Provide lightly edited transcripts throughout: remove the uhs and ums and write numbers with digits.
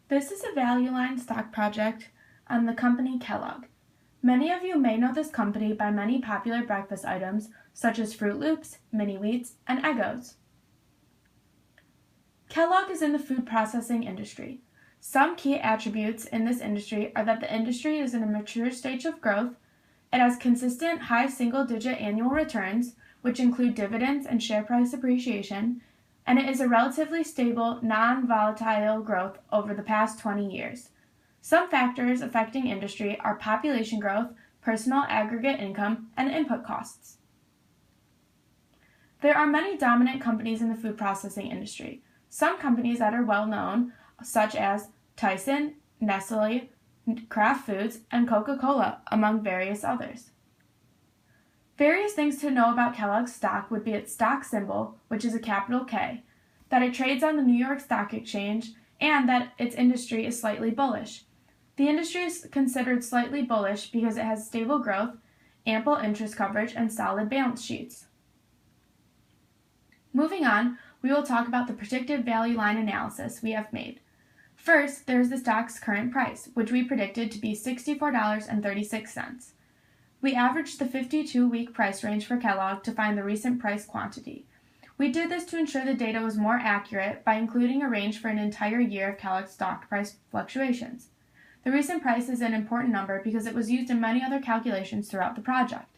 This is a value line stock project on the company Kellogg. Many of you may know this company by many popular breakfast items such as Froot Loops, Mini Wheats, and Eggos. Kellogg is in the food processing industry. Some key attributes in this industry are that the industry is in a mature stage of growth, it has consistent high single-digit annual returns, which include dividends and share price appreciation, and it is a relatively stable, non-volatile growth over the past 20 years. Some factors affecting industry are population growth, personal aggregate income, and input costs. There are many dominant companies in the food processing industry. Some companies that are well known, such as Tyson, Nestle, Kraft Foods, and Coca-Cola, among various others. Various things to know about Kellogg's stock would be its stock symbol, which is a capital K, that it trades on the New York Stock Exchange, and that its industry is slightly bullish. The industry is considered slightly bullish because it has stable growth, ample interest coverage, and solid balance sheets. Moving on, we will talk about the predicted value line analysis we have made. First, there is the stock's current price, which we predicted to be $64.36. We averaged the 52-week price range for Kellogg to find the recent price quantity. We did this to ensure the data was more accurate by including a range for an entire year of Kellogg's stock price fluctuations. The recent price is an important number because it was used in many other calculations throughout the project.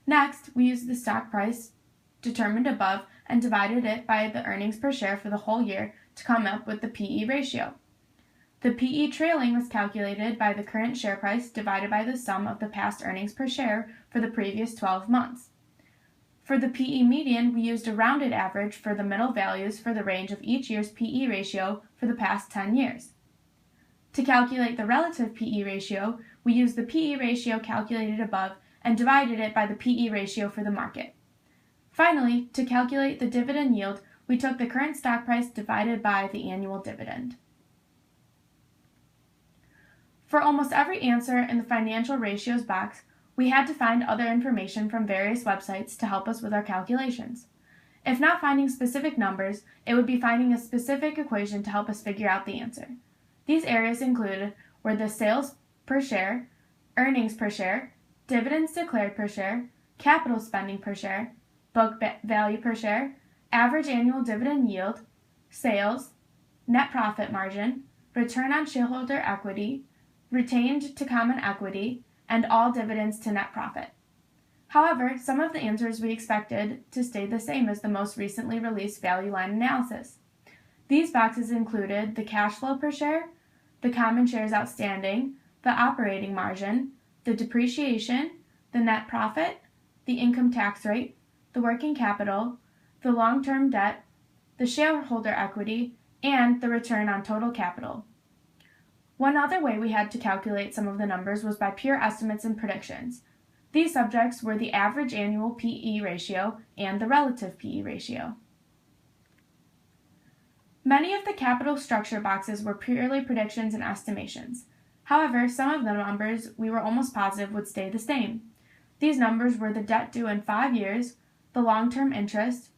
Next, we used the stock price determined above and divided it by the earnings per share for the whole year to come up with the PE ratio. The PE trailing was calculated by the current share price divided by the sum of the past earnings per share for the previous 12 months. For the PE median, we used a rounded average for the middle values for the range of each year's PE ratio for the past 10 years. To calculate the relative PE ratio, we used the PE ratio calculated above and divided it by the PE ratio for the market. Finally, to calculate the dividend yield, we took the current stock price divided by the annual dividend. For almost every answer in the financial ratios box, we had to find other information from various websites to help us with our calculations. If not finding specific numbers, it would be finding a specific equation to help us figure out the answer. These areas were the sales per share, earnings per share, dividends declared per share, capital spending per share, book value per share, average annual dividend yield, sales, net profit margin, return on shareholder equity, retained to common equity, and all dividends to net profit. However, some of the answers we expected to stay the same as the most recently released value line analysis. These boxes included the cash flow per share, the common shares outstanding, the operating margin, the depreciation, the net profit, the income tax rate, the working capital, the long-term debt, the shareholder equity, and the return on total capital. One other way we had to calculate some of the numbers was by pure estimates and predictions. These subjects were the average annual PE ratio and the relative PE ratio. Many of the capital structure boxes were purely predictions and estimations. However, some of the numbers we were almost positive would stay the same. These numbers were the debt due in 5 years, the long-term interest,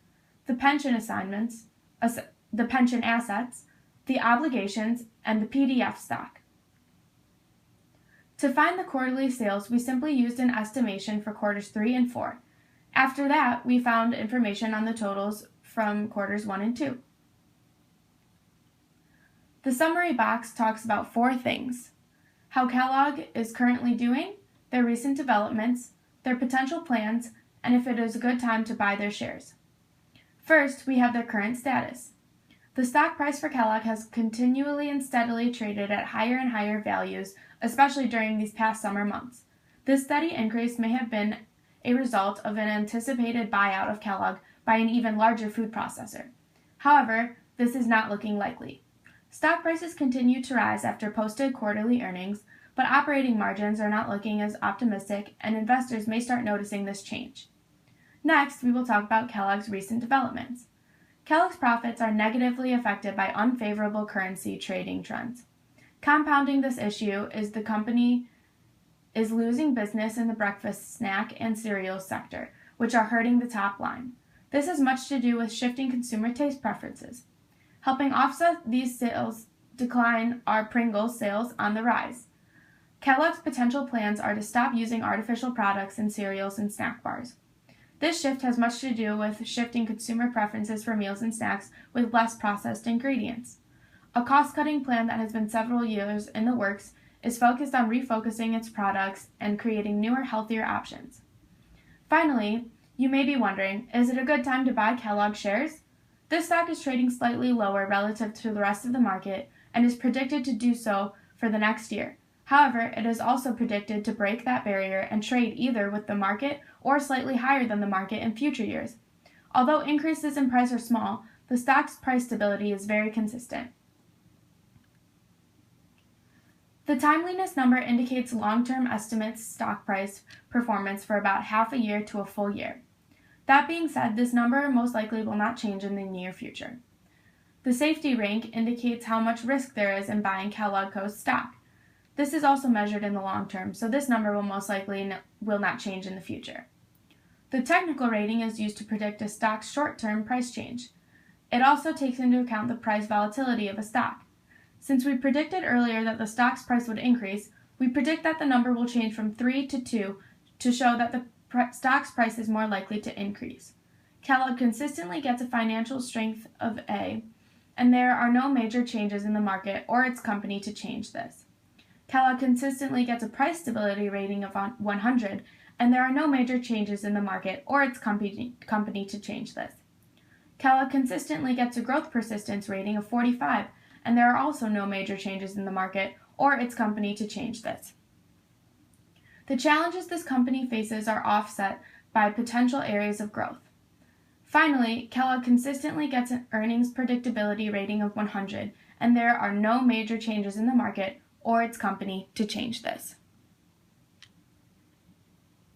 the pension assignments, the pension assets, the obligations, and the PDF stock. To find the quarterly sales, we simply used an estimation for quarters 3 and 4. After that, we found information on the totals from quarters 1 and 2. The summary box talks about 4 things: how Kellogg is currently doing, their recent developments, their potential plans, and if it is a good time to buy their shares. First, we have their current status. The stock price for Kellogg has continually and steadily traded at higher and higher values, especially during these past summer months. This steady increase may have been a result of an anticipated buyout of Kellogg by an even larger food processor. However, this is not looking likely. Stock prices continue to rise after posted quarterly earnings, but operating margins are not looking as optimistic, and investors may start noticing this change. Next, we will talk about Kellogg's recent developments. Kellogg's profits are negatively affected by unfavorable currency trading trends. Compounding this issue is the company is losing business in the breakfast snack and cereal sector, which are hurting the top line. This has much to do with shifting consumer taste preferences. Helping offset these sales decline are Pringles sales on the rise. Kellogg's potential plans are to stop using artificial products in cereals and snack bars. This shift has much to do with shifting consumer preferences for meals and snacks with less processed ingredients. A cost-cutting plan that has been several years in the works is focused on refocusing its products and creating newer, healthier options. Finally, you may be wondering, is it a good time to buy Kellogg shares? This stock is trading slightly lower relative to the rest of the market and is predicted to do so for the next year. However, it is also predicted to break that barrier and trade either with the market or slightly higher than the market in future years. Although increases in price are small, the stock's price stability is very consistent. The timeliness number indicates long-term estimates stock price performance for about half a year to a full year. That being said, this number most likely will not change in the near future. The safety rank indicates how much risk there is in buying Kellogg Co. stock. This is also measured in the long term, so this number will most likely will not change in the future. The technical rating is used to predict a stock's short-term price change. It also takes into account the price volatility of a stock. Since we predicted earlier that the stock's price would increase, we predict that the number will change from 3 to 2 to show that the stock's price is more likely to increase. Kellogg consistently gets a financial strength of A, and there are no major changes in the market or its company to change this. Kellogg consistently gets a price stability rating of 100, and there are no major changes in the market or its company to change this. Kellogg consistently gets a growth persistence rating of 45, and there are also no major changes in the market or its company to change this. The challenges this company faces are offset by potential areas of growth. Finally, Kellogg consistently gets an earnings predictability rating of 100, and there are no major changes in the market or its company to change this.